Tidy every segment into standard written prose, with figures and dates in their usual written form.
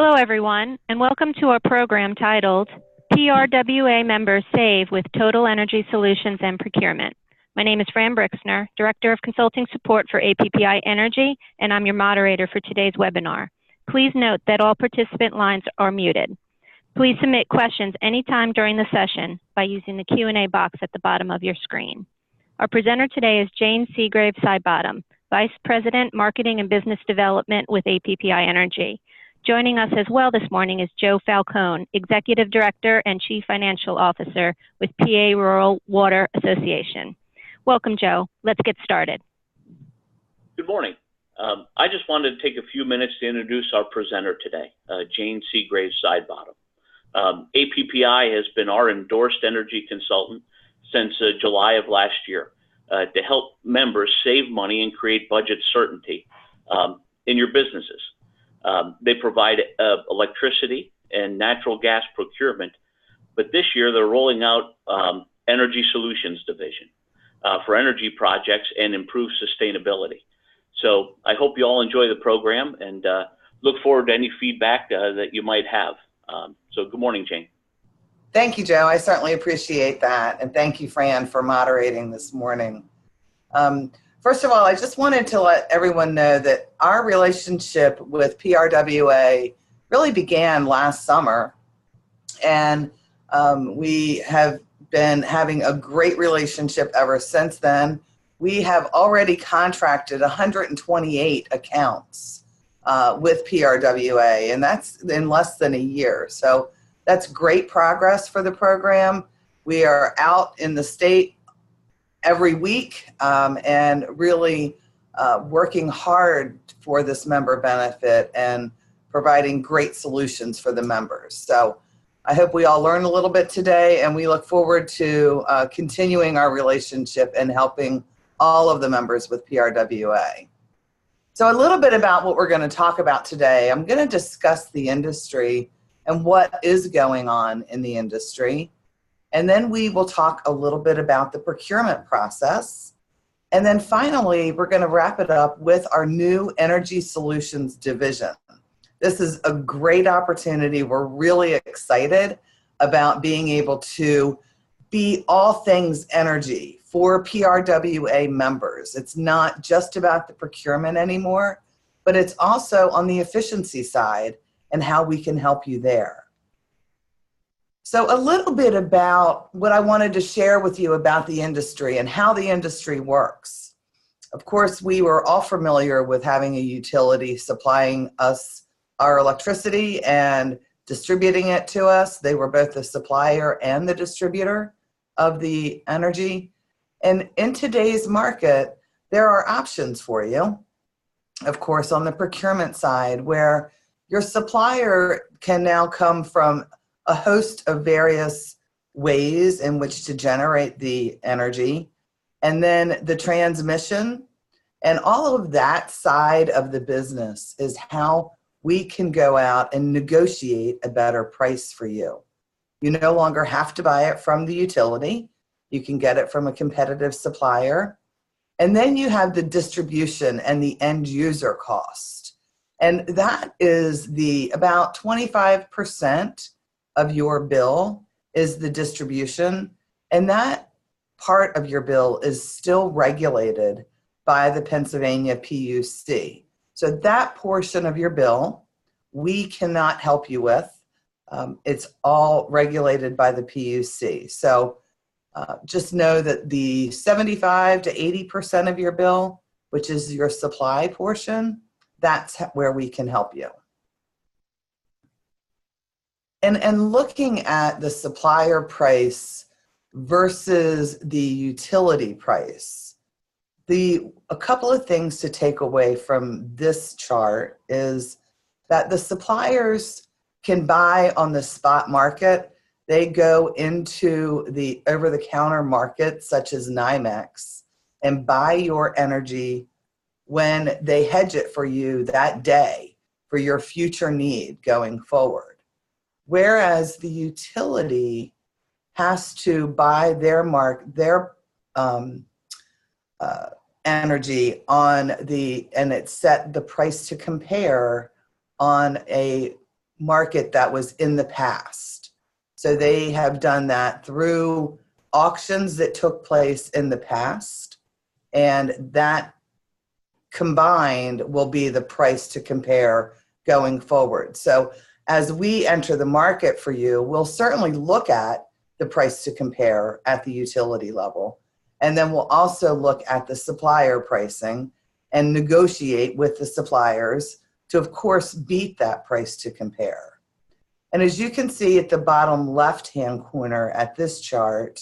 Hello, everyone, and welcome to our program titled PRWA Members Save with Total Energy Solutions and Procurement. My name is Fran Brixner, Director of Consulting Support for APPI Energy, and I'm your moderator for today's webinar. Please note that all participant lines are muted. Please submit questions anytime during the session by using the Q&A box at the bottom of your screen. Our presenter today is Jane Seagraves Sidebottom, Vice President, Marketing and Business Development with APPI Energy. Joining us as well this morning is Joe Falcone, Executive Director and Chief Financial Officer with PA Rural Water Association. Welcome, Joe. Let's get started. Good morning. I just wanted to take a few minutes to introduce our presenter today, Jane Seagraves Sidebottom. APPI has been our endorsed energy consultant since July of last year to help members save money and create budget certainty in your businesses. They provide electricity and natural gas procurement, but this year they're rolling out Energy Solutions Division for energy projects and improve sustainability. So I hope you all enjoy the program and look forward to any feedback that you might have. So good morning, Jane. Thank you, Joe. I certainly appreciate that. And thank you, Fran, for moderating this morning. First of all, I just wanted to let everyone know that our relationship with PRWA really began last summer. And we have been having a great relationship ever since then. We have already contracted 128 accounts with PRWA, and that's in less than a year. So that's great progress for the program. We are out in the state every week and really working hard for this member benefit and providing great solutions for the members. So I hope we all learn a little bit today, and we look forward to continuing our relationship and helping all of the members with PRWA. So a little bit about what we're going to talk about today. I'm going to discuss the industry and what is going on in the industry. And then we will talk a little bit about the procurement process. And then finally, we're going to wrap it up with our new Energy Solutions Division. This is a great opportunity. We're really excited about being able to be all things energy for PRWA members. It's not just about the procurement anymore, but it's also on the efficiency side and how we can help you there. So a little bit about what I wanted to share with you about the industry and how the industry works. Of course, we were all familiar with having a utility supplying us our electricity and distributing it to us. They were both the supplier and the distributor of the energy. And in today's market, there are options for you, of course, on the procurement side, where your supplier can now come from a host of various ways in which to generate the energy, and then the transmission, and all of that side of the business is how we can go out and negotiate a better price for you. You no longer have to buy it from the utility. You can get it from a competitive supplier. And then you have the distribution and the end user cost. And that is about 25% of your bill is the distribution. And that part of your bill is still regulated by the Pennsylvania PUC. So that portion of your bill, we cannot help you with. It's all regulated by the PUC. So just know that the 75 to 80% of your bill, which is your supply portion, that's where we can help you. And looking at the supplier price versus the utility price, a couple of things to take away from this chart is that the suppliers can buy on the spot market. They go into the over-the-counter market, such as NYMEX, and buy your energy when they hedge it for you that day for your future need going forward. Whereas the utility has to buy their energy on and it's set the price to compare on a market that was in the past. So they have done that through auctions that took place in the past, and that combined will be the price to compare going forward. So as we enter the market for you, we'll certainly look at the price to compare at the utility level. And then we'll also look at the supplier pricing and negotiate with the suppliers to, of course, beat that price to compare. And as you can see at the bottom left-hand corner at this chart,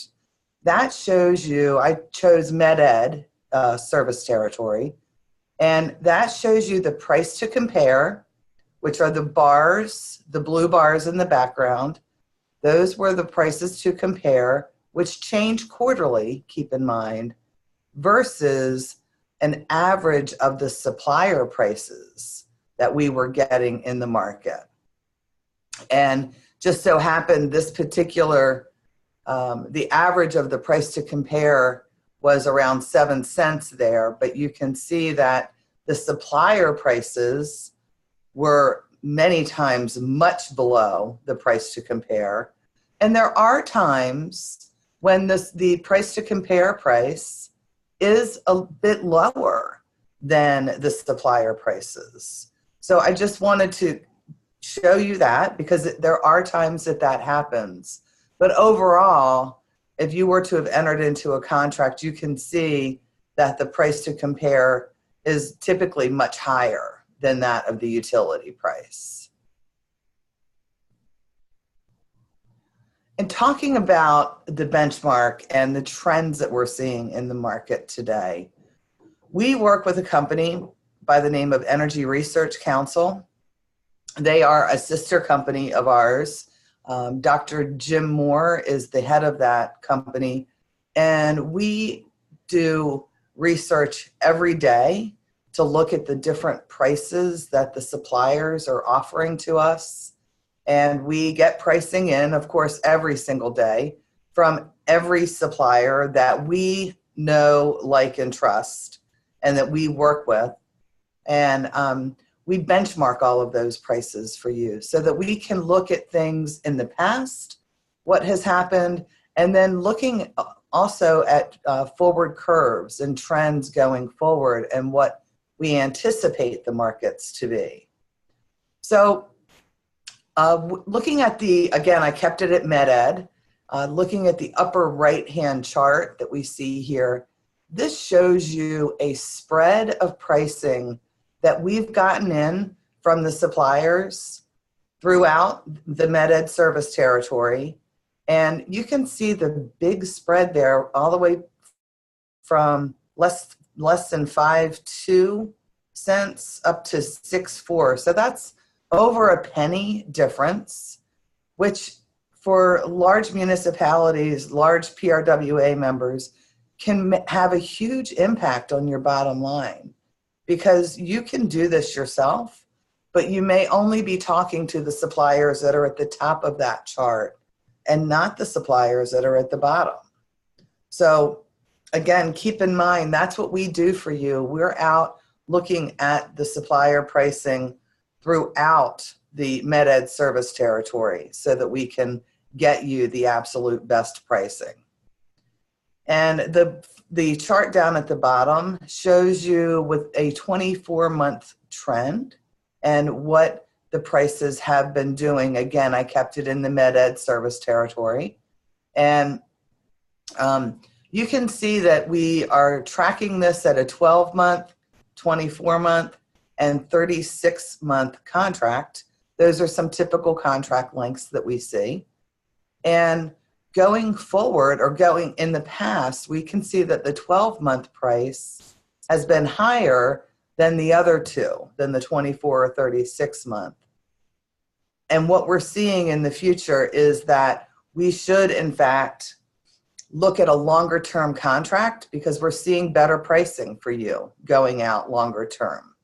that shows you, I chose MedEd service territory, and that shows you the price to compare, which are the bars, the blue bars in the background. Those were the prices to compare, which change quarterly, keep in mind, versus an average of the supplier prices that we were getting in the market. And just so happened this particular, the average of the price to compare was around 7 cents there, but you can see that the supplier prices were many times much below the price to compare. And there are times when the price to compare price is a bit lower than the supplier prices. So I just wanted to show you that because there are times that that happens. But overall, if you were to have entered into a contract, you can see that the price to compare is typically much higher than that of the utility price. And talking about the benchmark and the trends that we're seeing in the market today, we work with a company by the name of Energy Research Council. They are a sister company of ours. Dr. Jim Moore is the head of that company, and we do research every day to look at the different prices that the suppliers are offering to us. And we get pricing in, of course, every single day from every supplier that we know, like, and trust, and that we work with. And we benchmark all of those prices for you so that we can look at things in the past, what has happened, and then looking also at forward curves and trends going forward and what we anticipate the markets to be. So looking at again, I kept it at MedEd, looking at the upper right-hand chart that we see here, this shows you a spread of pricing that we've gotten in from the suppliers throughout the MedEd service territory. And you can see the big spread there all the way from less than 5.2 cents up to 6.4. So that's over a penny difference, which for large municipalities, large PRWA members, can have a huge impact on your bottom line. Because you can do this yourself, but you may only be talking to the suppliers that are at the top of that chart and not the suppliers that are at the bottom. So again, keep in mind, that's what we do for you. We're out looking at the supplier pricing throughout the MedEd service territory so that we can get you the absolute best pricing. And the chart down at the bottom shows you with a 24-month trend and what the prices have been doing. Again, I kept it in the MedEd service territory. And you can see that we are tracking this at a 12-month, 24-month, and 36-month contract. Those are some typical contract lengths that we see. And going forward, or going in the past, we can see that the 12-month price has been higher than the other two, than the 24 or 36-month. And what we're seeing in the future is that we should, in fact, look at a longer-term contract because we're seeing better pricing for you going out longer term.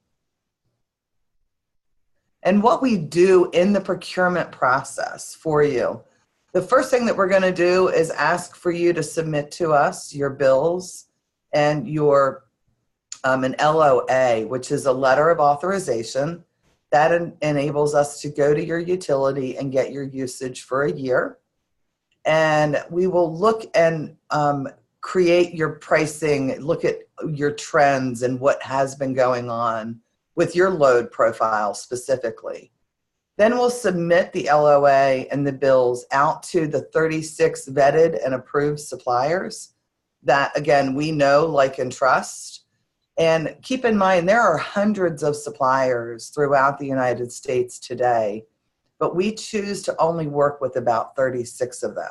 And what we do in the procurement process for you, the first thing that we're going to do is ask for you to submit to us your bills and your an LOA, which is a letter of authorization That enables us to go to your utility and get your usage for a year. And we will look and create your pricing, look at your trends and what has been going on with your load profile specifically. Then we'll submit the LOA and the bills out to the 36 vetted and approved suppliers that, again, we know, like, and trust. And keep in mind, there are hundreds of suppliers throughout the United States today, but we choose to only work with about 36 of them,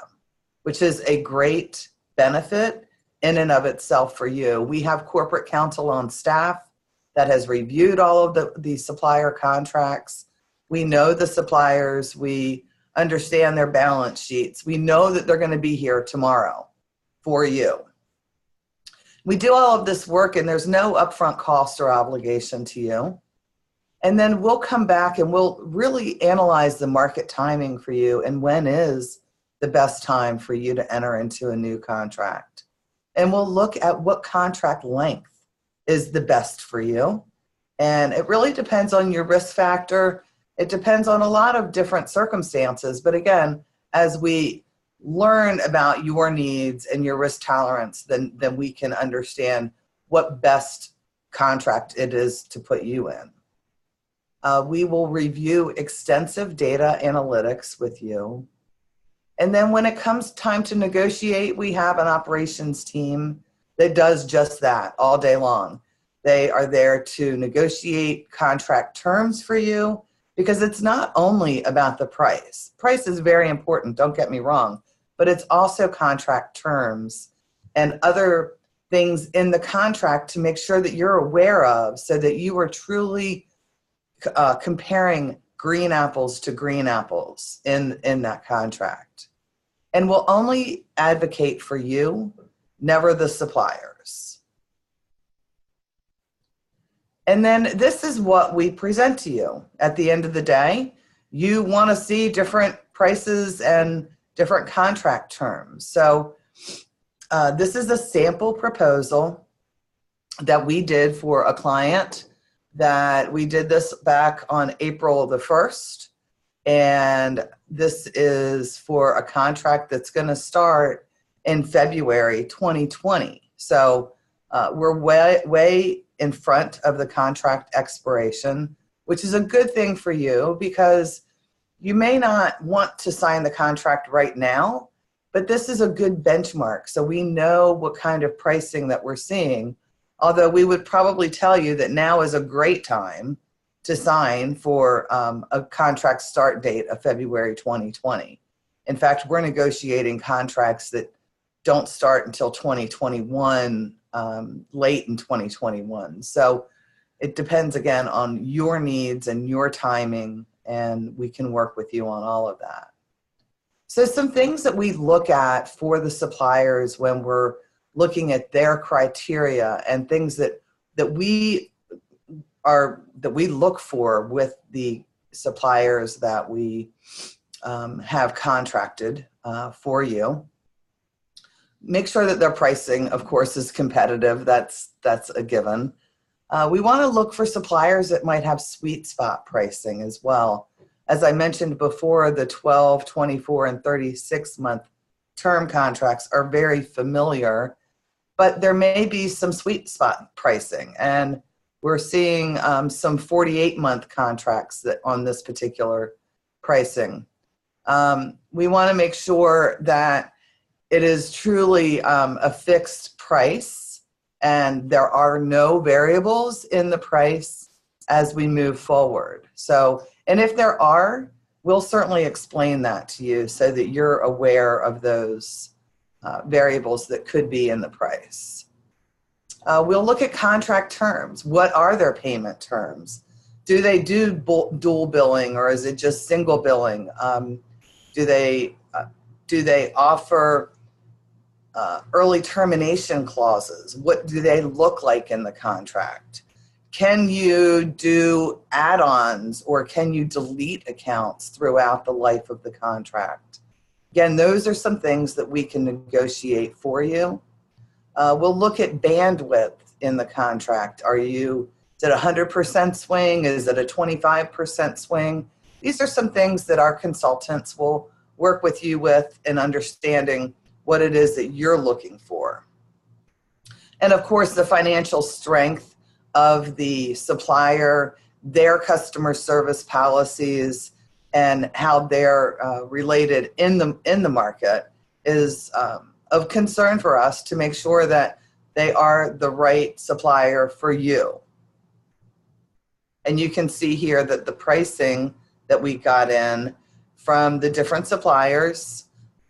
which is a great benefit in and of itself for you. We have corporate counsel on staff that has reviewed all of the supplier contracts. We know the suppliers. We understand their balance sheets. We know that they're going to be here tomorrow for you. We do all of this work, and there's no upfront cost or obligation to you. And then we'll come back and we'll really analyze the market timing for you and when is the best time for you to enter into a new contract. And we'll look at what contract length is the best for you. And it really depends on your risk factor. It depends on a lot of different circumstances. But again, as we learn about your needs and your risk tolerance, then we can understand what best contract it is to put you in. We will review extensive data analytics with you. And then when it comes time to negotiate, we have an operations team that does just that all day long. They are there to negotiate contract terms for you, because it's not only about the price. Price is very important, don't get me wrong, but it's also contract terms and other things in the contract to make sure that you're aware of, so that you are truly comparing green apples to green apples in that contract. And we'll only advocate for you, never the suppliers. And then this is what we present to you. At the end of the day, you want to see different prices and different contract terms. So this is a sample proposal that we did for a client. That we did this back on April the 1st. And this is for a contract that's going to start in February 2020. So we're way in front of the contract expiration, which is a good thing for you, because you may not want to sign the contract right now, but this is a good benchmark. So we know what kind of pricing that we're seeing. Although we would probably tell you that now is a great time to sign for a contract start date of February 2020. In fact, we're negotiating contracts that don't start until 2021, late in 2021. So it depends, again, on your needs and your timing, and we can work with you on all of that. So some things that we look at for the suppliers when we're looking at their criteria and things that we look for with the suppliers that we have contracted for you. Make sure that their pricing, of course, is competitive. That's a given. We want to look for suppliers that might have sweet spot pricing as well. As I mentioned before, the 12, 24, and 36-month term contracts are very familiar, but there may be some sweet spot pricing. And we're seeing some 48-month contracts that on this particular pricing. We want to make sure that it is truly a fixed price and there are no variables in the price as we move forward. So, and if there are, we'll certainly explain that to you so that you're aware of those variables that could be in the price. We'll look at contract terms. What are their payment terms? Do they do dual billing, or is it just single billing? Do they offer early termination clauses? What do they look like in the contract? Can you do add-ons, or can you delete accounts throughout the life of the contract? Again, those are some things that we can negotiate for you. We'll look at bandwidth in the contract. Does Is it a 100% swing? Is it a 25% swing? These are some things that our consultants will work with you with in understanding what it is that you're looking for. And of course, the financial strength of the supplier, their customer service policies, and how they're related in the market is of concern for us to make sure that they are the right supplier for you. And you can see here that the pricing that we got in from the different suppliers,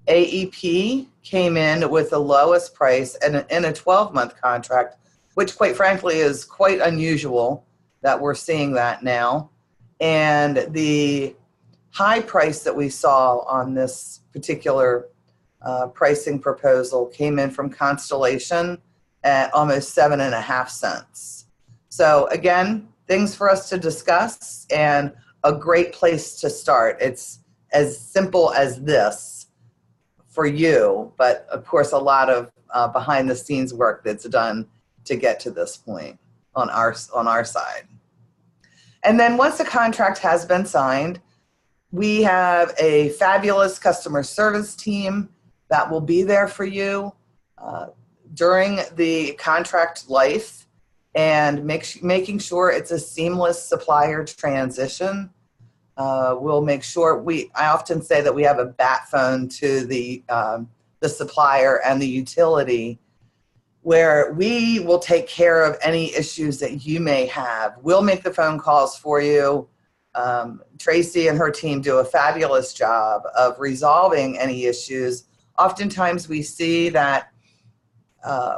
AEP came in with the lowest price in a 12-month contract, which quite frankly is quite unusual that we're seeing that now. And the high price that we saw on this particular pricing proposal came in from Constellation at almost 7.5 cents. So again, things for us to discuss and a great place to start. It's as simple as this for you, but of course a lot of behind the scenes work that's done to get to this point on our side. And then once the contract has been signed, we have a fabulous customer service team that will be there for you during the contract life and making sure it's a seamless supplier transition. We'll make sure I often say that we have a bat phone to the supplier and the utility where we will take care of any issues that you may have. We'll make the phone calls for you. Tracy and her team do a fabulous job of resolving any issues. Oftentimes we see that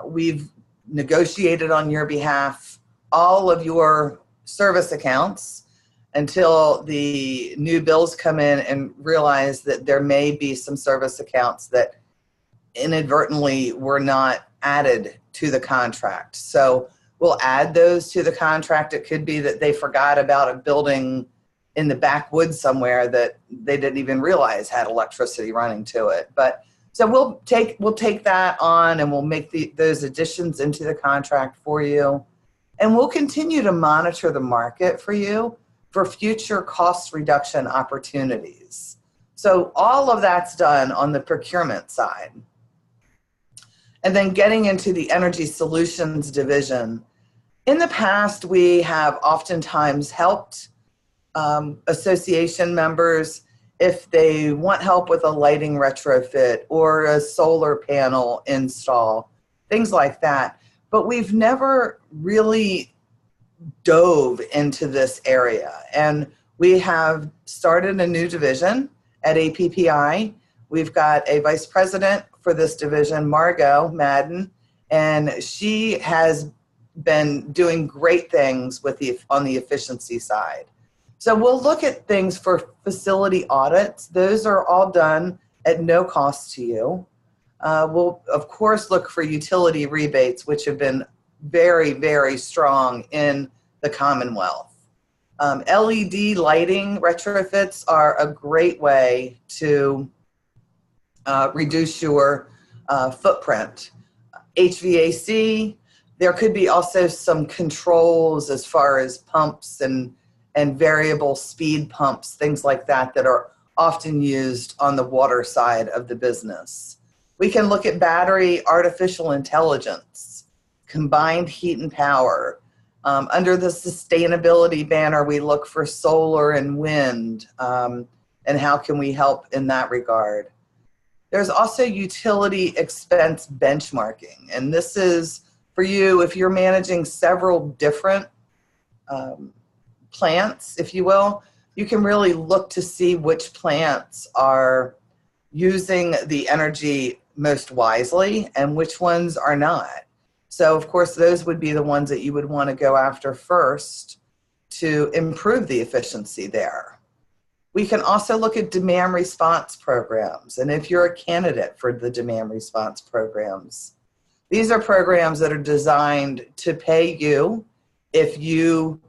we've negotiated on your behalf all of your service accounts until the new bills come in and realize that there may be some service accounts that inadvertently were not added to the contract. So we'll add those to the contract. It could be that they forgot about a building in the backwoods somewhere that they didn't even realize had electricity running to it. But so we'll take that on and we'll make those additions into the contract for you. And we'll continue to monitor the market for you for future cost reduction opportunities. So all of that's done on the procurement side. And then getting into the Energy Solutions division. In the past, we have oftentimes helped association members if they want help with a lighting retrofit or a solar panel install, things like that. But we've never really dove into this area. And we have started a new division at APPI. We've got a vice president for this division, Margot Madden, and she has been doing great things on the efficiency side. So we'll look at things for facility audits. Those are all done at no cost to you. We'll, of course, look for utility rebates, which have been very, very strong in the Commonwealth. LED lighting retrofits are a great way to reduce your footprint. HVAC, there could be also some controls as far as pumps and variable speed pumps, things like that, that are often used on the water side of the business. We can look at battery artificial intelligence, combined heat and power. Under the sustainability banner, we look for solar and wind, and how can we help in that regard. There's also utility expense benchmarking, and this is for you if you're managing several different plants, if you will. You can really look to see which plants are using the energy most wisely and which ones are not. So of course, those would be the ones that you would want to go after first to improve the efficiency there. We can also look at demand response programs. And if you're a candidate for the demand response programs, these are programs that are designed to pay you if you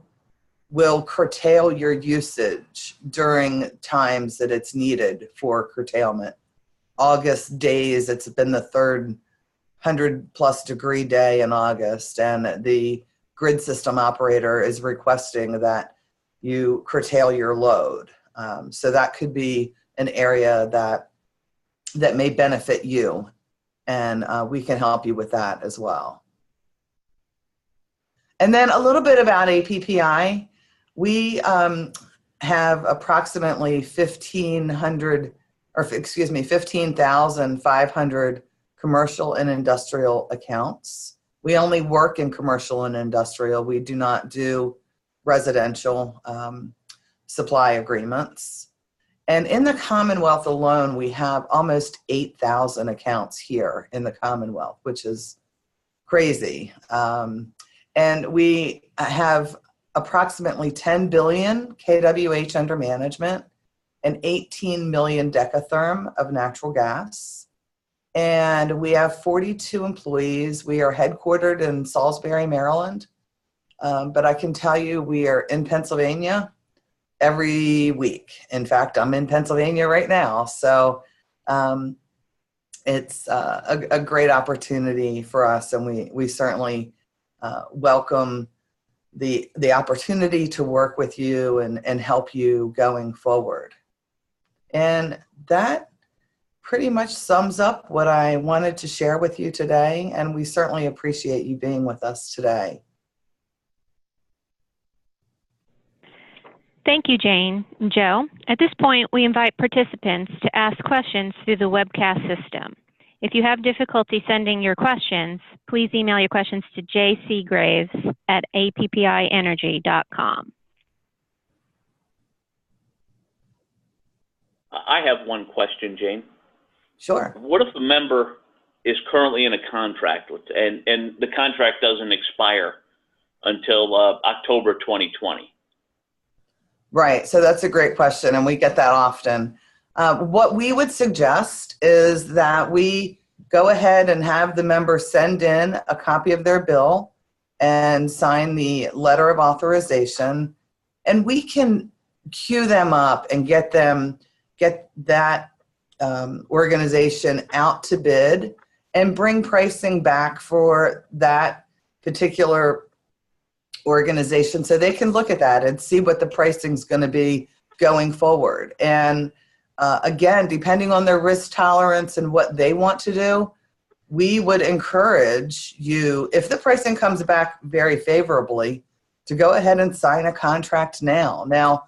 will curtail your usage during times that it's needed for curtailment. August days, it's been the third 100+ degree day in August, and the grid system operator is requesting that you curtail your load. So that could be an area that may benefit you, and we can help you with that as well. And then a little bit about APPI. We have approximately 15,500 commercial and industrial accounts. We only work in commercial and industrial. We do not do residential supply agreements. And in the Commonwealth alone, we have almost 8,000 accounts here in the Commonwealth, which is crazy. And we have approximately 10 billion kWh under management and 18 million decatherm of natural gas. And we have 42 employees. We are headquartered in Salisbury, Maryland. But I can tell you we are in Pennsylvania every week. In fact, I'm in Pennsylvania right now. So it's a great opportunity for us, and we certainly welcome the opportunity to work with you and help you going forward. And that pretty much sums up what I wanted to share with you today, and we certainly appreciate you being with us today. Thank you, Jane and Joe. At this point, we invite participants to ask questions through the webcast system. If you have difficulty sending your questions, please email your questions to jcgraves@apppienergy.com. I have one question, Jane. Sure. What if a member is currently in a contract and the contract doesn't expire until October 2020? Right, so that's a great question, and we get that often. What we would suggest is that we go ahead and have the member send in a copy of their bill and sign the letter of authorization, and we can queue them up and get that organization out to bid and bring pricing back for that particular organization so they can look at that and see what the pricing is going to be going forward. And again, depending on their risk tolerance and what they want to do, we would encourage you, if the pricing comes back very favorably, to go ahead and sign a contract now. Now,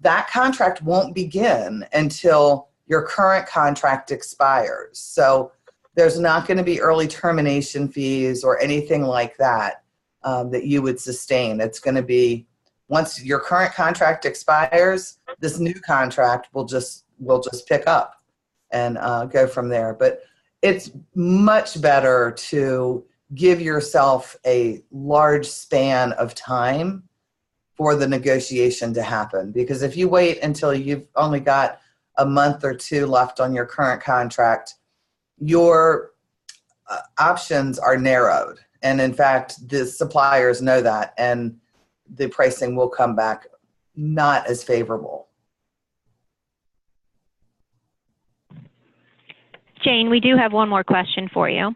that contract won't begin until your current contract expires. So there's not going to be early termination fees or anything like that that you would sustain. It's going to be, once your current contract expires, this new contract will just pick up and go from there. But it's much better to give yourself a large span of time for the negotiation to happen. Because if you wait until you've only got a month or two left on your current contract, your options are narrowed. And in fact, the suppliers know that, and the pricing will come back not as favorable. Jane, we do have one more question for you.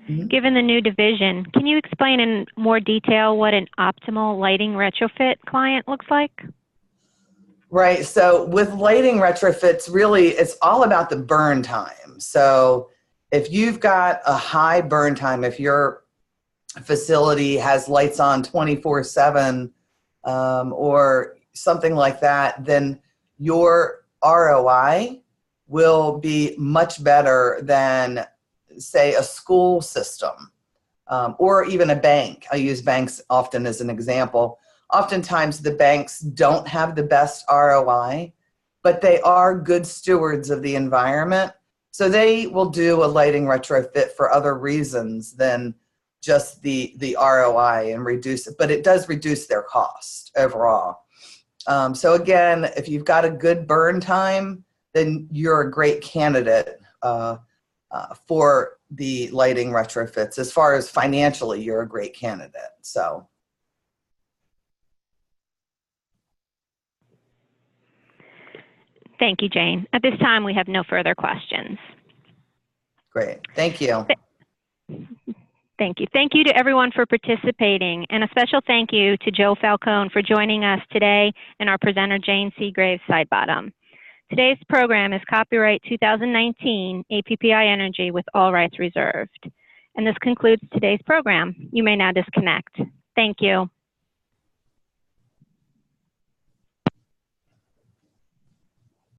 Mm-hmm. Given the new division, can you explain in more detail what an optimal lighting retrofit client looks like? Right. So with lighting retrofits, really, it's all about the burn time. So if you've got a high burn time, if your facility has lights on 24/7 or something like that, then your ROI will be much better than, say, a school system or even a bank. I use banks often as an example. Oftentimes the banks don't have the best ROI, but they are good stewards of the environment. So they will do a lighting retrofit for other reasons than just the ROI and reduce it, but it does reduce their cost overall. So again, if you've got a good burn time, then you're a great candidate for the lighting retrofits. As far as financially, you're a great candidate. So. Thank you, Jane. At this time, we have no further questions. Great. Thank you. Thank you. Thank you to everyone for participating, and a special thank you to Joe Falcone for joining us today and our presenter, Jane Seagraves, Sidebottom. Today's program is copyright 2019 APPI Energy with all rights reserved. And this concludes today's program. You may now disconnect. Thank you.